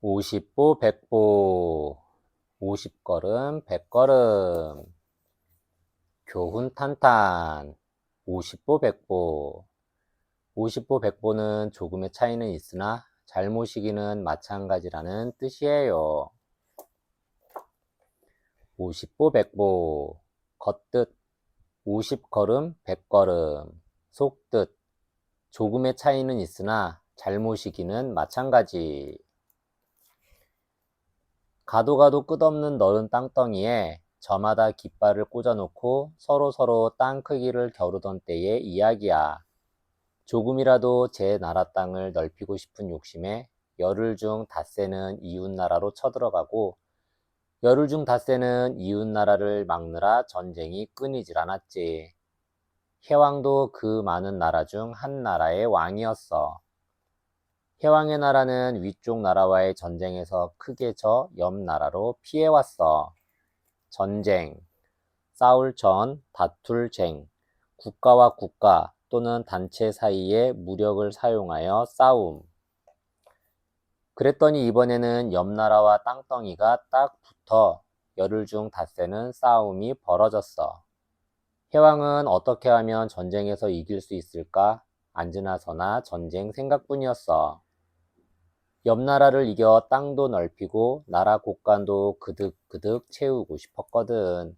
50보 100보 50걸음 100걸음 교훈 탄탄 50보 100보 50보 100보는 조금의 차이는 있으나 잘모시기는 마찬가지라는 뜻이에요. 50보 100보 겉뜻 50걸음 100걸음 속뜻 조금의 차이는 있으나 잘모시기는 마찬가지. 가도 가도 끝없는 너른 땅덩이에 저마다 깃발을 꽂아놓고 서로 땅 크기를 겨루던 때의 이야기야. 조금이라도 제 나라 땅을 넓히고 싶은 욕심에 열흘 중 닷새는 이웃나라로 쳐들어가고 열흘 중 닷새는 이웃나라를 막느라 전쟁이 끊이질 않았지. 해왕도 그 많은 나라 중 한 나라의 왕이었어. 해왕의 나라는 위쪽 나라와의 전쟁에서 크게 져 옆 나라로 피해왔어. 전쟁, 싸울 전, 다툴 쟁, 국가와 국가 또는 단체 사이에 무력을 사용하여 싸움. 그랬더니 이번에는 옆 나라와 땅덩이가 딱 붙어 열흘 중 닷새는 싸움이 벌어졌어. 해왕은 어떻게 하면 전쟁에서 이길 수 있을까? 앉으나 서나 전쟁 생각뿐이었어. 옆 나라를 이겨 땅도 넓히고 나라 곳간도 그득그득 채우고 싶었거든.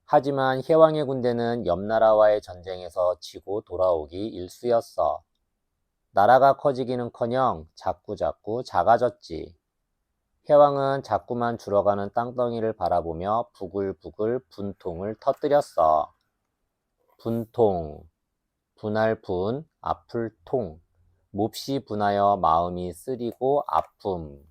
하지만 해왕의 군대는 옆 나라와의 전쟁에서 지고 돌아오기 일쑤였어. 나라가 커지기는커녕 자꾸자꾸 작아졌지. 해왕은 자꾸만 줄어가는 땅덩이를 바라보며 부글부글 분통을 터뜨렸어. 분통, 분할 분, 아플 통, 몹시 분하여 마음이 쓰리고 아픔.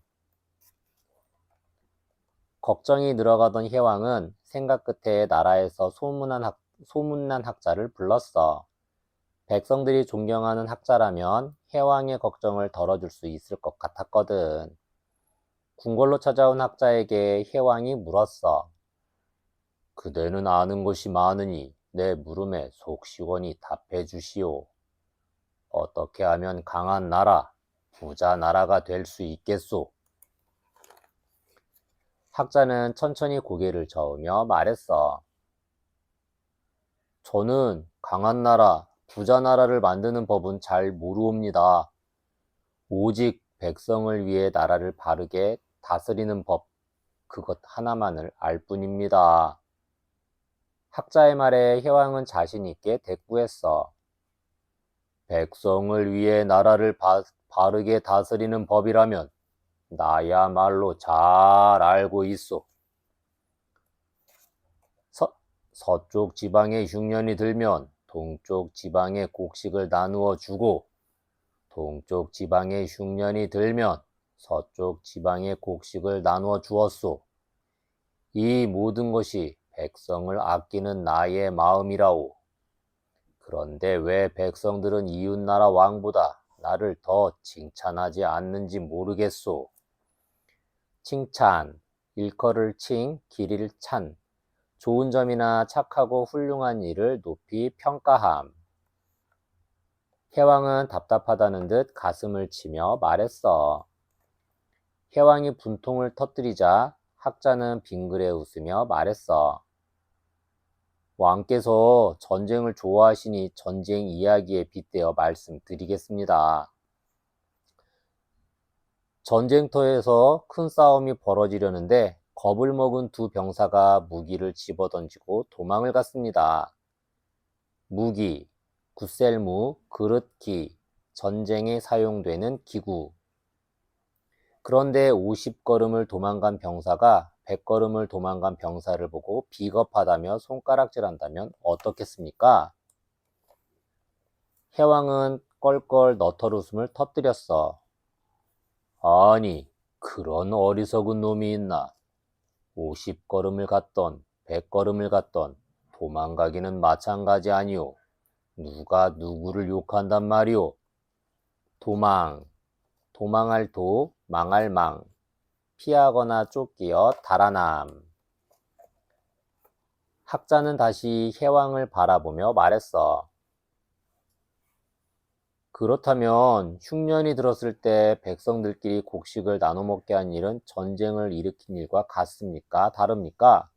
걱정이 늘어가던 해왕은 생각 끝에 나라에서 소문난 학자를 불렀어. 백성들이 존경하는 학자라면 해왕의 걱정을 덜어줄 수 있을 것 같았거든. 궁궐로 찾아온 학자에게 해왕이 물었어. 그대는 아는 것이 많으니 내 물음에 속 시원히 답해 주시오. 어떻게 하면 강한 나라, 부자 나라가 될 수 있겠소? 학자는 천천히 고개를 저으며 말했어. 저는 강한 나라, 부자 나라를 만드는 법은 잘 모르옵니다. 오직 백성을 위해 나라를 바르게 다스리는 법, 그것 하나만을 알 뿐입니다. 학자의 말에 해왕은 자신 있게 대꾸했어. 백성을 위해 나라를 바르게 다스리는 법이라면 나야말로 잘 알고 있소. 서쪽 지방에 흉년이 들면 동쪽 지방에 곡식을 나누어 주고 동쪽 지방에 흉년이 들면 서쪽 지방에 곡식을 나누어 주었소. 이 모든 것이 백성을 아끼는 나의 마음이라오. 그런데 왜 백성들은 이웃나라 왕보다 나를 더 칭찬하지 않는지 모르겠소. 칭찬, 일컬을 칭, 길이를 찬, 좋은 점이나 착하고 훌륭한 일을 높이 평가함. 해왕은 답답하다는 듯 가슴을 치며 말했어. 해왕이 분통을 터뜨리자 학자는 빙그레 웃으며 말했어. 왕께서 전쟁을 좋아하시니 전쟁 이야기에 빗대어 말씀드리겠습니다. 전쟁터에서 큰 싸움이 벌어지려는데 겁을 먹은 두 병사가 무기를 집어던지고 도망을 갔습니다. 무기, 굿셀무, 그릇기, 전쟁에 사용되는 기구. 그런데 50걸음을 도망간 병사가 100걸음을 도망간 병사를 보고 비겁하다며 손가락질한다면 어떻겠습니까? 해왕은 껄껄 너털 웃음을 터뜨렸어. 아니, 그런 어리석은 놈이 있나? 50걸음을 갔던 100걸음을 갔던 도망가기는 마찬가지 아니오. 누가 누구를 욕한단 말이오. 도망할 도, 망할 망, 피하거나 쫓기어 달아남. 학자는 다시 해왕을 바라보며 말했어. 그렇다면 흉년이 들었을 때 백성들끼리 곡식을 나눠 먹게 한 일은 전쟁을 일으킨 일과 같습니까? 다릅니까?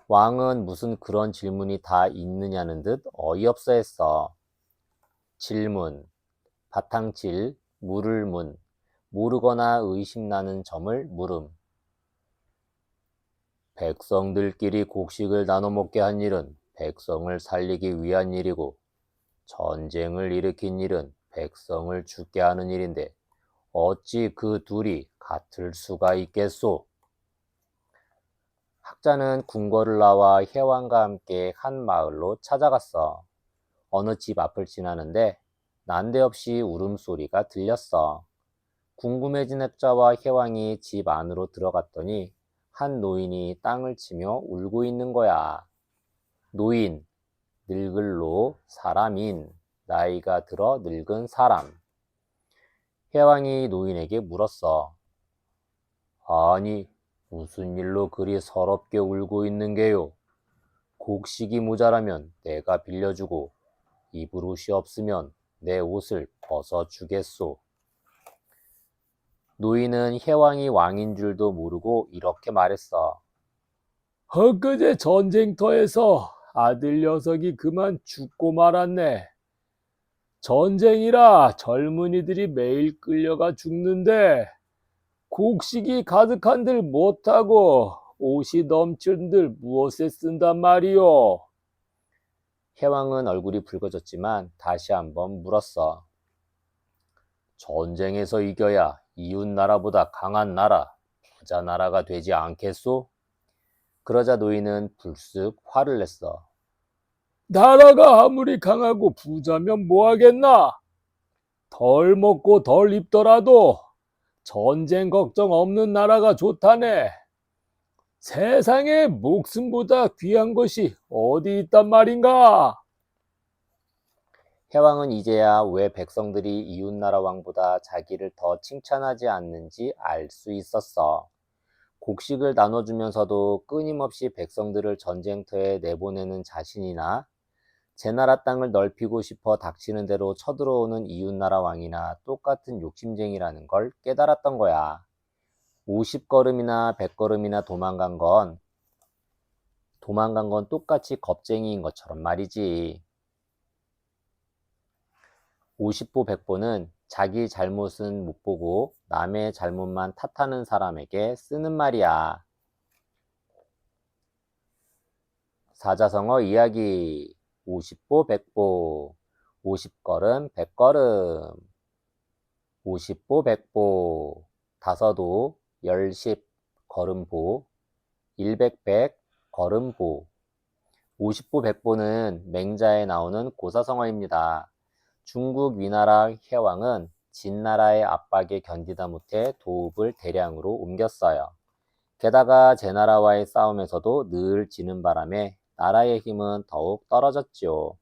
왕은 무슨 그런 질문이 다 있느냐는 듯 어이없어 했어. 질문, 바탕질, 물을 문, 모르거나 의심나는 점을 물음. 백성들끼리 곡식을 나눠 먹게 한 일은 백성을 살리기 위한 일이고, 전쟁을 일으킨 일은 백성을 죽게 하는 일인데, 어찌 그 둘이 같을 수가 있겠소? 학자는 궁궐을 나와 해왕과 함께 한 마을로 찾아갔어. 어느 집 앞을 지나는데 난데없이 울음소리가 들렸어. 궁금해진 학자와 해왕이 집 안으로 들어갔더니 한 노인이 땅을 치며 울고 있는 거야. 노인, 늙을로 사람인, 나이가 들어 늙은 사람. 해왕이 노인에게 물었어. 아니, 무슨 일로 그리 서럽게 울고 있는 게요? 곡식이 모자라면 내가 빌려주고 입을 옷이 없으면 내 옷을 벗어주겠소. 노인은 해왕이 왕인 줄도 모르고 이렇게 말했어. 엊그제 전쟁터에서 아들 녀석이 그만 죽고 말았네. 전쟁이라 젊은이들이 매일 끌려가 죽는데 곡식이 가득한들 못하고 옷이 넘친들 무엇에 쓴단 말이오? 해왕은 얼굴이 붉어졌지만 다시 한번 물었어. 전쟁에서 이겨야 이웃 나라보다 강한 나라, 부자 나라가 되지 않겠소? 그러자 노인은 불쑥 화를 냈어. 나라가 아무리 강하고 부자면 뭐하겠나? 덜 먹고 덜 입더라도 전쟁 걱정 없는 나라가 좋다네. 세상에 목숨보다 귀한 것이 어디 있단 말인가? 해왕은 이제야 왜 백성들이 이웃나라 왕보다 자기를 더 칭찬하지 않는지 알 수 있었어. 곡식을 나눠주면서도 끊임없이 백성들을 전쟁터에 내보내는 자신이나 제 나라 땅을 넓히고 싶어 닥치는 대로 쳐들어오는 이웃나라 왕이나 똑같은 욕심쟁이라는 걸 깨달았던 거야. 50걸음이나 100걸음이나 도망간 건 똑같이 겁쟁이인 것처럼 말이지. 50보 100보는 자기 잘못은 못 보고 남의 잘못만 탓하는 사람에게 쓰는 말이야. 사자성어 이야기. 50보 100보, 50걸음 100걸음, 50보 100보, 다섯오, 열십, 걸음보, 일백백, 걸음보. 50보 100보는 맹자에 나오는 고사성어입니다. 중국 위나라 해왕은 진나라의 압박에 견디다 못해 도읍을 대량으로 옮겼어요. 게다가 제나라와의 싸움에서도 늘 지는 바람에 나라의 힘은 더욱 떨어졌지요.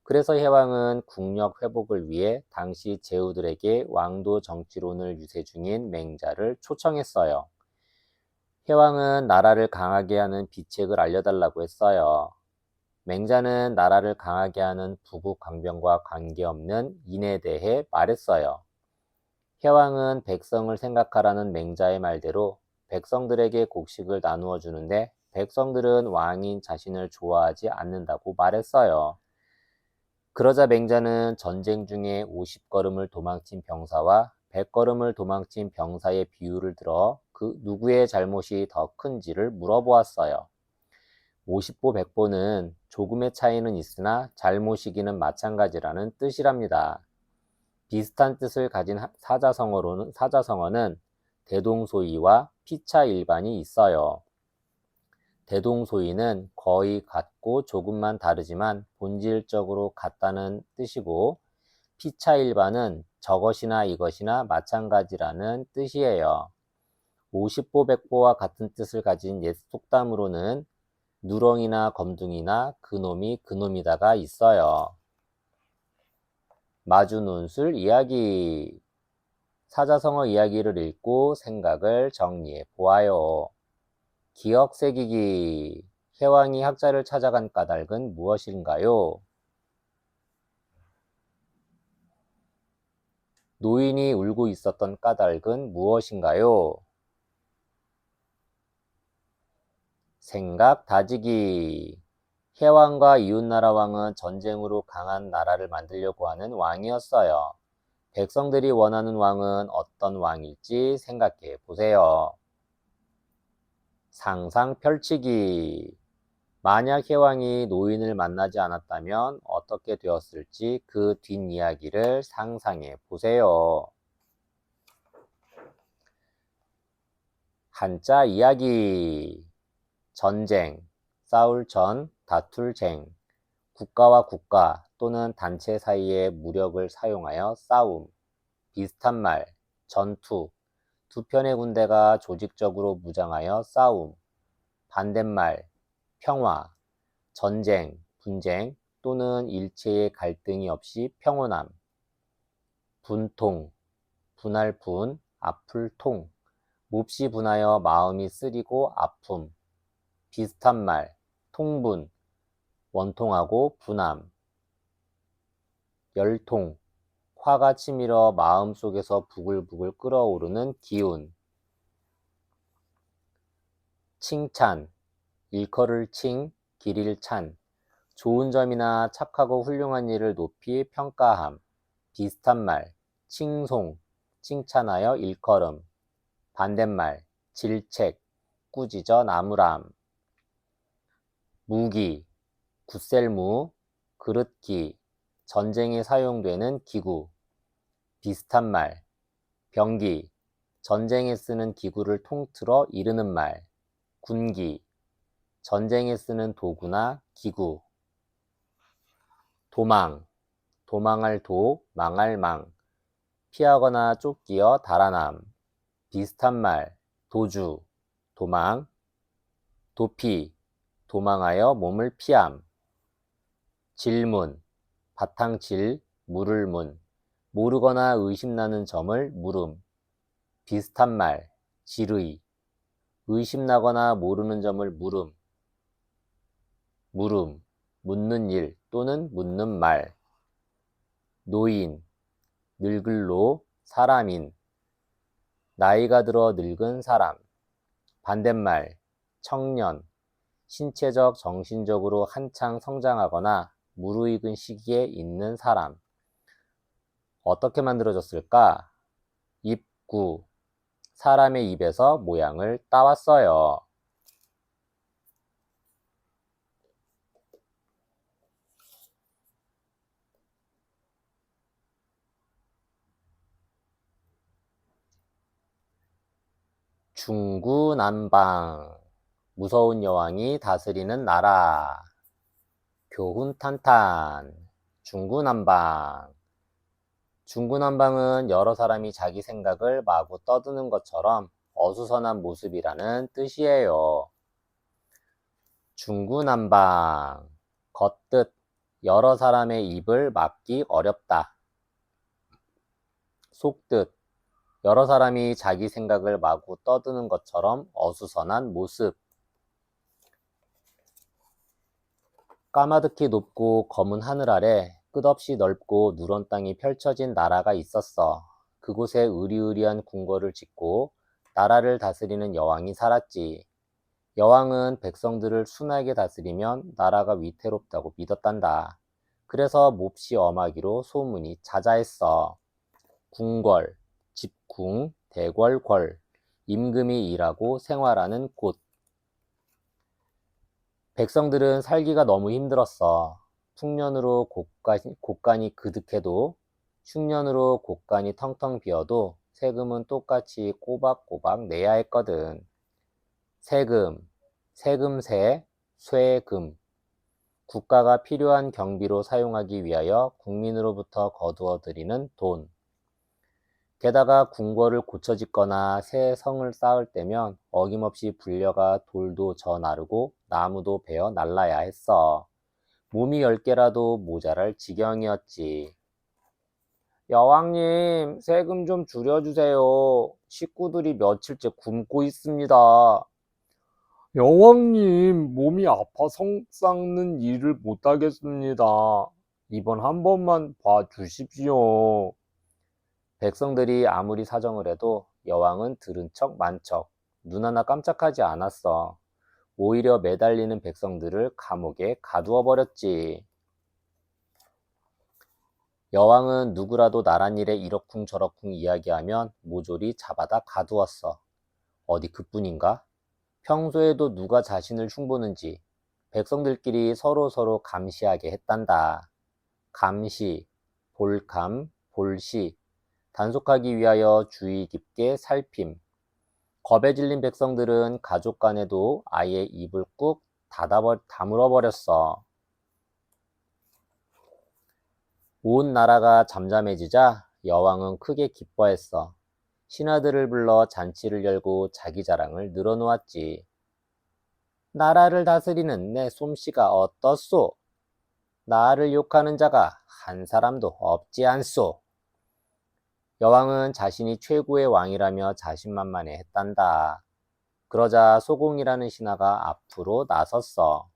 그래서 해왕은 국력 회복을 위해 당시 제후들에게 왕도 정치론을 유세 중인 맹자를 초청했어요. 해왕은 나라를 강하게 하는 비책을 알려달라고 했어요. 맹자는 나라를 강하게 하는 부국 강병과 관계없는 인에 대해 말했어요. 해왕은 백성을 생각하라는 맹자의 말대로 백성들에게 곡식을 나누어 주는데 백성들은 왕인 자신을 좋아하지 않는다고 말했어요. 그러자 맹자는 전쟁 중에 50걸음을 도망친 병사와 100걸음을 도망친 병사의 비유를 들어 그 누구의 잘못이 더 큰지를 물어보았어요. 50보 100보는 조금의 차이는 있으나 잘못이기는 마찬가지라는 뜻이랍니다. 비슷한 뜻을 가진 사자성어는 대동소이와 피차일반이 있어요. 대동소이는 거의 같고 조금만 다르지만 본질적으로 같다는 뜻이고, 피차일반은 저것이나 이것이나 마찬가지라는 뜻이에요. 50보 100보와 같은 뜻을 가진 옛 속담으로는 누렁이나 검둥이나 그놈이 그놈이다가 있어요. 마주논술 이야기. 사자성어 이야기를 읽고 생각을 정리해 보아요. 기억 새기기. 해왕이 학자를 찾아간 까닭은 무엇인가요? 노인이 울고 있었던 까닭은 무엇인가요? 생각 다지기. 해왕과 이웃나라 왕은 전쟁으로 강한 나라를 만들려고 하는 왕이었어요. 백성들이 원하는 왕은 어떤 왕일지 생각해 보세요. 상상 펼치기. 만약 해왕이 노인을 만나지 않았다면 어떻게 되었을지 그 뒷이야기를 상상해 보세요. 한자 이야기. 전쟁, 싸울 전, 다툴 쟁. 국가와 국가 또는 단체 사이의 무력을 사용하여 싸움. 비슷한 말, 전투. 두 편의 군대가 조직적으로 무장하여 싸움. 반대말, 평화. 전쟁, 분쟁 또는 일체의 갈등이 없이 평온함. 분통, 분할 분, 아플 통. 몹시 분하여 마음이 쓰리고 아픔. 비슷한 말, 통분, 원통하고 분함. 열통, 화가 치밀어 마음속에서 부글부글 끓어오르는 기운. 칭찬, 일컬을 칭, 길일 찬. 좋은 점이나 착하고 훌륭한 일을 높이 평가함. 비슷한 말, 칭송, 칭찬하여 일컬음. 반대말, 질책, 꾸짖어 나무람. 무기, 굳셀무, 그릇기, 전쟁에 사용되는 기구. 비슷한 말, 병기, 전쟁에 쓰는 기구를 통틀어 이르는 말. 군기, 전쟁에 쓰는 도구나 기구. 도망, 도망할 도, 망할 망. 피하거나 쫓기어 달아남. 비슷한 말, 도주, 도망. 도피, 도망하여 몸을 피함. 질문, 바탕질, 물을 문. 모르거나 의심나는 점을 물음. 비슷한 말, 질의. 의심나거나 모르는 점을 물음. 물음, 묻는 일 또는 묻는 말. 노인, 늙을로, 사람인. 나이가 들어 늙은 사람. 반대말, 청년. 신체적, 정신적으로 한창 성장하거나 무르익은 시기에 있는 사람. 어떻게 만들어졌을까? 입구. 사람의 입에서 모양을 따왔어요. 중구난방. 무서운 여왕이 다스리는 나라. 교훈탄탄. 중구난방. 중구난방은 여러 사람이 자기 생각을 마구 떠드는 것처럼 어수선한 모습이라는 뜻이에요. 중구난방. 겉뜻. 여러 사람의 입을 막기 어렵다. 속뜻. 여러 사람이 자기 생각을 마구 떠드는 것처럼 어수선한 모습. 까마득히 높고 검은 하늘 아래 끝없이 넓고 누런 땅이 펼쳐진 나라가 있었어. 그곳에 으리으리한 궁궐을 짓고 나라를 다스리는 여왕이 살았지. 여왕은 백성들을 순하게 다스리면 나라가 위태롭다고 믿었단다. 그래서 몹시 엄하기로 소문이 자자했어. 궁궐, 집궁, 대궐궐, 임금이 일하고 생활하는 곳. 백성들은 살기가 너무 힘들었어. 풍년으로 곳간이 그득해도 흉년으로 곳간이 텅텅 비어도 세금은 똑같이 꼬박꼬박 내야 했거든. 세금, 세금세, 쇠금. 국가가 필요한 경비로 사용하기 위하여 국민으로부터 거두어 들이는 돈. 게다가 궁궐을 고쳐짓거나 새 성을 쌓을 때면 어김없이 불려가 돌도 져 나르고 나무도 베어 날라야 했어. 몸이 10개라도 모자랄 지경이었지. 여왕님, 세금 좀 줄여주세요. 식구들이 며칠째 굶고 있습니다. 여왕님, 몸이 아파 성 쌓는 일을 못하겠습니다. 이번 한 번만 봐주십시오. 백성들이 아무리 사정을 해도 여왕은 들은 척 만 척, 눈 하나 깜짝하지 않았어. 오히려 매달리는 백성들을 감옥에 가두어 버렸지. 여왕은 누구라도 나란 일에 이러쿵저러쿵 이야기하면 모조리 잡아다 가두었어. 어디 그뿐인가? 평소에도 누가 자신을 흉보는지 백성들끼리 서로 감시하게 했단다. 감시, 볼감, 볼시, 단속하기 위하여 주의 깊게 살핌. 겁에 질린 백성들은 가족 간에도 아예 입을 꾹 다물어 버렸어. 온 나라가 잠잠해지자 여왕은 크게 기뻐했어. 신하들을 불러 잔치를 열고 자기 자랑을 늘어놓았지. 나라를 다스리는 내 솜씨가 어떻소? 나를 욕하는 자가 한 사람도 없지 않소. 여왕은 자신이 최고의 왕이라며 자신만만해 했단다. 그러자 소공이라는 신하가 앞으로 나섰어.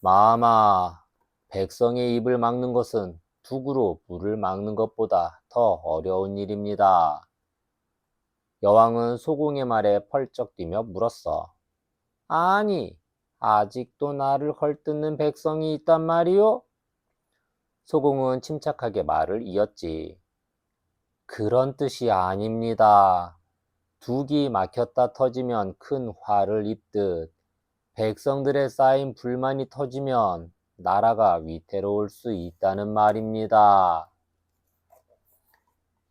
마마, 백성의 입을 막는 것은 둑으로 물을 막는 것보다 더 어려운 일입니다. 여왕은 소공의 말에 펄쩍 뛰며 물었어. 아니, 아직도 나를 헐뜯는 백성이 있단 말이오? 소공은 침착하게 말을 이었지. 그런 뜻이 아닙니다. 둑이 막혔다 터지면 큰 화를 입듯 백성들의 쌓인 불만이 터지면 나라가 위태로울 수 있다는 말입니다.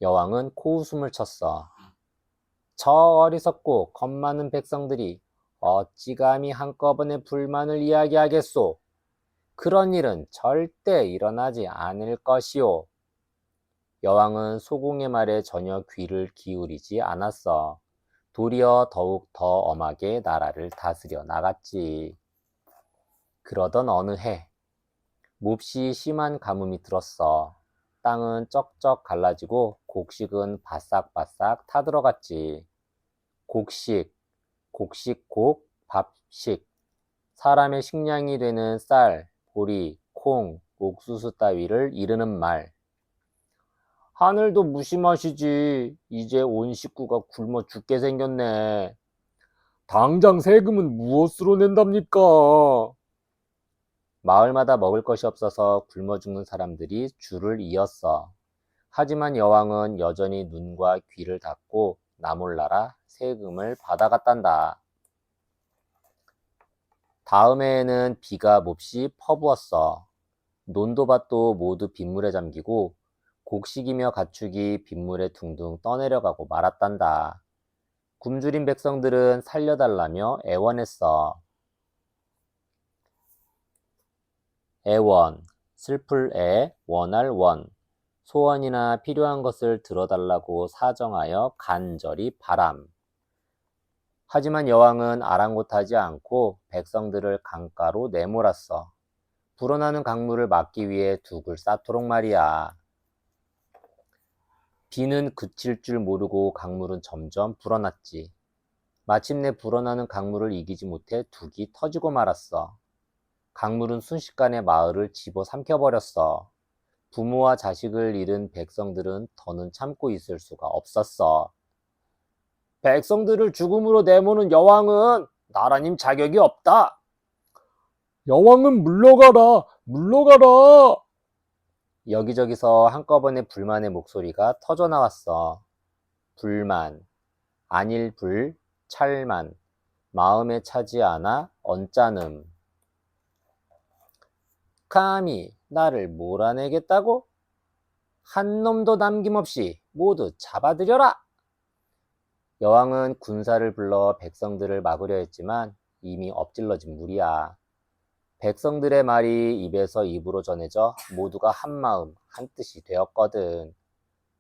여왕은 코웃음을 쳤어. 저 어리석고 겁 많은 백성들이 어찌 감히 한꺼번에 불만을 이야기하겠소? 그런 일은 절대 일어나지 않을 것이오. 여왕은 소공의 말에 전혀 귀를 기울이지 않았어. 도리어 더욱 더 엄하게 나라를 다스려 나갔지. 그러던 어느 해, 몹시 심한 가뭄이 들었어. 땅은 쩍쩍 갈라지고 곡식은 바싹바싹 타들어갔지. 곡식, 곡식곡, 밥식. 사람의 식량이 되는 쌀, 보리, 콩, 옥수수 따위를 이르는 말. 하늘도 무심하시지. 이제 온 식구가 굶어 죽게 생겼네. 당장 세금은 무엇으로 낸답니까? 마을마다 먹을 것이 없어서 굶어 죽는 사람들이 줄을 이었어. 하지만 여왕은 여전히 눈과 귀를 닫고 나몰라라 세금을 받아갔단다. 다음 해에는 비가 몹시 퍼부었어. 논도밭도 모두 빗물에 잠기고 곡식이며 가축이 빗물에 둥둥 떠내려가고 말았단다. 굶주린 백성들은 살려달라며 애원했어. 애원, 슬플 애, 원할 원. 소원이나 필요한 것을 들어달라고 사정하여 간절히 바람. 하지만 여왕은 아랑곳하지 않고 백성들을 강가로 내몰았어. 불어나는 강물을 막기 위해 둑을 쌓도록 말이야. 비는 그칠 줄 모르고 강물은 점점 불어났지. 마침내 불어나는 강물을 이기지 못해 둑이 터지고 말았어. 강물은 순식간에 마을을 집어삼켜버렸어. 부모와 자식을 잃은 백성들은 더는 참고 있을 수가 없었어. 백성들을 죽음으로 내모는 여왕은 나라님 자격이 없다. 여왕은 물러가라, 물러가라. 여기저기서 한꺼번에 불만의 목소리가 터져나왔어. 불만, 안일불, 찰만, 마음에 차지 않아 언짢음. 감히 나를 몰아내겠다고? 한 놈도 남김없이 모두 잡아들여라! 여왕은 군사를 불러 백성들을 막으려 했지만 이미 엎질러진 물이야. 백성들의 말이 입에서 입으로 전해져 모두가 한마음 한뜻이 되었거든.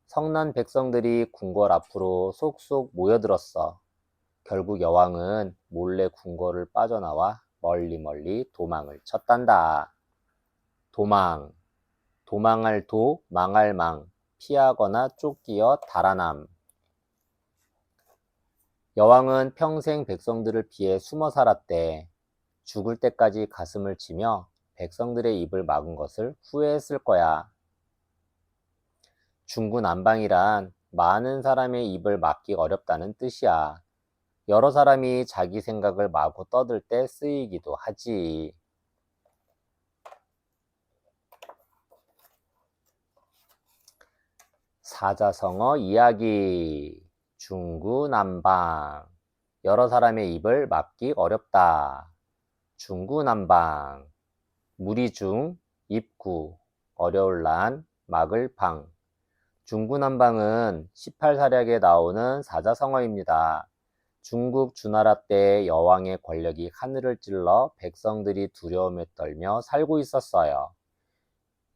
성난 백성들이 궁궐 앞으로 속속 모여들었어. 결국 여왕은 몰래 궁궐을 빠져나와 멀리 도망을 쳤단다. 도망, 도망할 도, 망할 망, 피하거나 쫓기어 달아남. 여왕은 평생 백성들을 피해 숨어 살았대. 죽을 때까지 가슴을 치며 백성들의 입을 막은 것을 후회했을 거야. 중구난방이란 많은 사람의 입을 막기 어렵다는 뜻이야. 여러 사람이 자기 생각을 마구 떠들 때 쓰이기도 하지. 사자성어 이야기. 중구난방. 여러 사람의 입을 막기 어렵다. 중구난방. 무리 중, 입구, 어려울 난, 막을 방. 중구난방은 18사략에 나오는 사자성어입니다. 중국 주나라 때 여왕의 권력이 하늘을 찔러 백성들이 두려움에 떨며 살고 있었어요.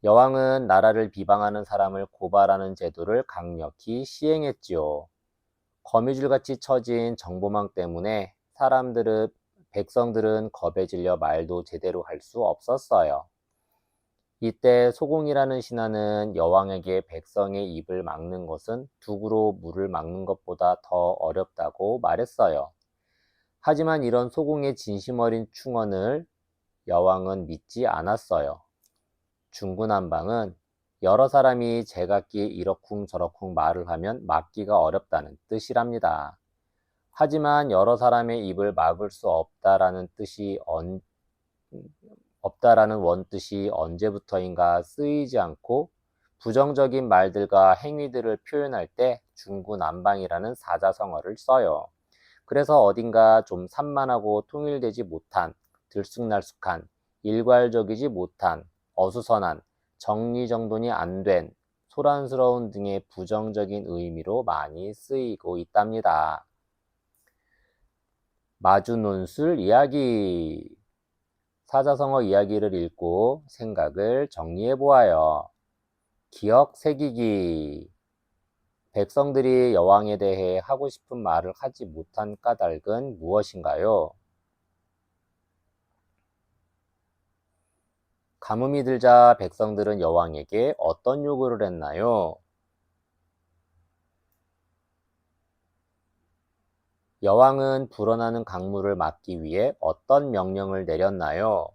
여왕은 나라를 비방하는 사람을 고발하는 제도를 강력히 시행했지요. 거미줄같이 쳐진 정보망 때문에 백성들은 겁에 질려 말도 제대로 할 수 없었어요. 이때 소공이라는 신하는 여왕에게 백성의 입을 막는 것은 둑으로 물을 막는 것보다 더 어렵다고 말했어요. 하지만 이런 소공의 진심 어린 충언을 여왕은 믿지 않았어요. 중구난방은 여러 사람이 제각기 이러쿵저러쿵 말을 하면 막기가 어렵다는 뜻이랍니다. 하지만 여러 사람의 입을 막을 수 없다라는 원뜻이 언제부터인가 쓰이지 않고 부정적인 말들과 행위들을 표현할 때 중구난방이라는 사자성어를 써요. 그래서 어딘가 좀 산만하고 통일되지 못한, 들쑥날쑥한, 일괄적이지 못한, 어수선한, 정리정돈이 안 된, 소란스러운 등의 부정적인 의미로 많이 쓰이고 있답니다. 마주논술 이야기. 사자성어 이야기를 읽고 생각을 정리해 보아요. 기억 새기기. 백성들이 여왕에 대해 하고 싶은 말을 하지 못한 까닭은 무엇인가요? 가뭄이 들자 백성들은 여왕에게 어떤 요구를 했나요? 여왕은 불어나는 강물을 막기 위해 어떤 명령을 내렸나요?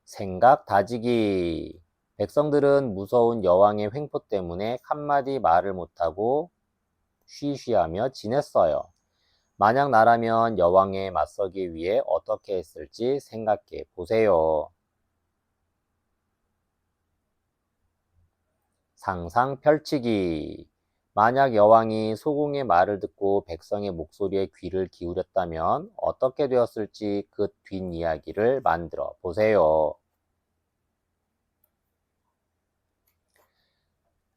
생각 다지기. 백성들은 무서운 여왕의 횡포 때문에 한마디 말을 못하고 쉬쉬하며 지냈어요. 만약 나라면 여왕에 맞서기 위해 어떻게 했을지 생각해 보세요. 상상 펼치기. 만약 여왕이 소공의 말을 듣고 백성의 목소리에 귀를 기울였다면 어떻게 되었을지 그 뒷이야기를 만들어 보세요.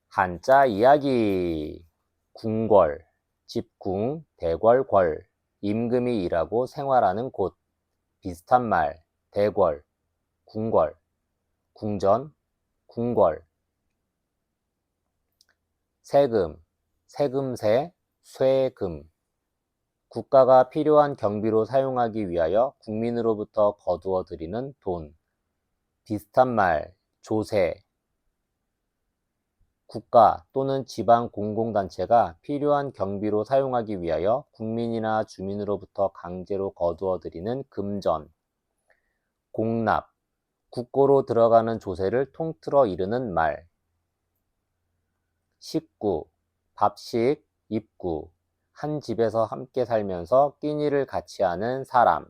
한자 이야기. 궁궐, 집궁, 대궐궐. 임금이 일하고 생활하는 곳. 비슷한 말. 대궐, 궁궐, 궁전, 궁궐. 세금, 세금세, 쇠금. 국가가 필요한 경비로 사용하기 위하여 국민으로부터 거두어 들이는 돈. 비슷한 말. 조세. 국가 또는 지방 공공단체가 필요한 경비로 사용하기 위하여 국민이나 주민으로부터 강제로 거두어 들이는 금전. 공납. 국고로 들어가는 조세를 통틀어 이르는 말. 식구, 밥식, 입구. 한 집에서 함께 살면서 끼니를 같이 하는 사람.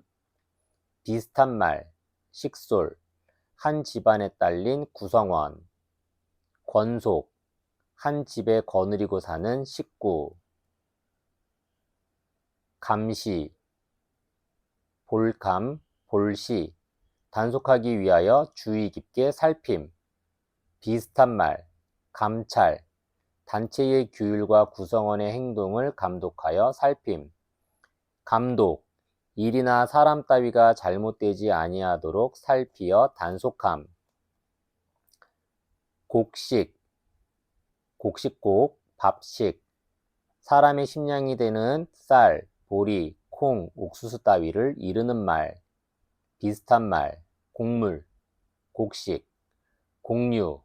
비슷한 말. 식솔. 한 집안에 딸린 구성원. 권속. 한 집에 거느리고 사는 식구. 감시. 볼감, 볼시. 단속하기 위하여 주의 깊게 살핌. 비슷한 말. 감찰. 단체의 규율과 구성원의 행동을 감독하여 살핌. 감독. 일이나 사람 따위가 잘못되지 아니하도록 살피어 단속함. 곡식. 곡식곡, 밥식. 사람의 식량이 되는 쌀, 보리, 콩, 옥수수 따위를 이르는 말. 비슷한 말. 곡물, 곡식, 곡류.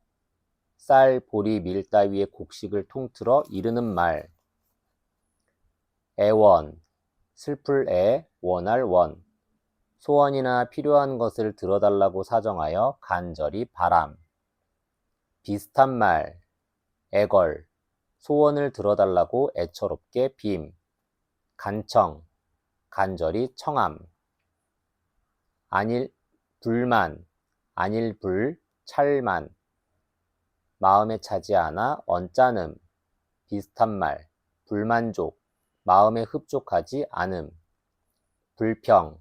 쌀, 보리, 밀 따위의 곡식을 통틀어 이르는 말. 애원, 슬플 애, 원할 원. 소원이나 필요한 것을 들어달라고 사정하여 간절히 바람. 비슷한 말, 애걸, 소원을 들어달라고 애처롭게 빔, 간청, 간절히 청함, 불만, 안일불, 찰만, 마음에 차지 않아 언짢음, 비슷한 말, 불만족, 마음에 흡족하지 않음, 불평,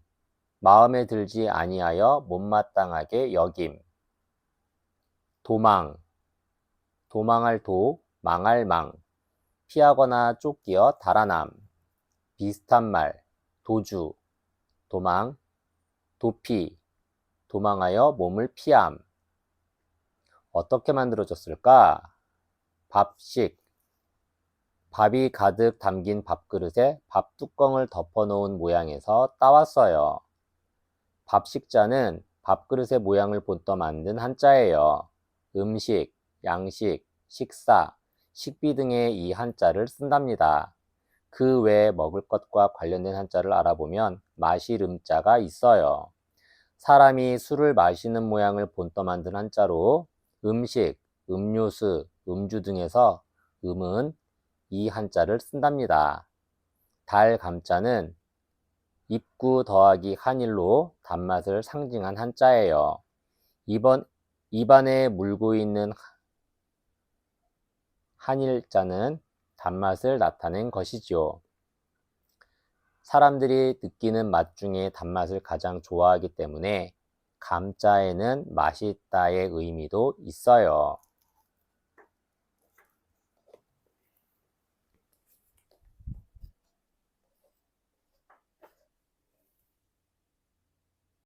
마음에 들지 아니하여 못마땅하게 여김, 도망, 도망할 도, 망할 망, 피하거나 쫓기어 달아남, 비슷한 말, 도주, 도망, 도피, 도망하여 몸을 피함. 어떻게 만들어졌을까? 밥식, 밥이 가득 담긴 밥그릇에 밥 뚜껑을 덮어놓은 모양에서 따왔어요. 밥식자는 밥그릇의 모양을 본떠 만든 한자예요. 음식, 양식, 식사, 식비 등의 이 한자를 쓴답니다. 그 외에 먹을 것과 관련된 한자를 알아보면 마실 음자가 있어요. 사람이 술을 마시는 모양을 본떠 만든 한자로 음식, 음료수, 음주 등에서 음은 이 한자를 쓴답니다. 달 감자는 입구 더하기 한일로 단맛을 상징한 한자예요. 입안에 물고 있는 한일자는 단맛을 나타낸 것이죠. 사람들이 느끼는 맛 중에 단맛을 가장 좋아하기 때문에 감자에는 맛있다의 의미도 있어요.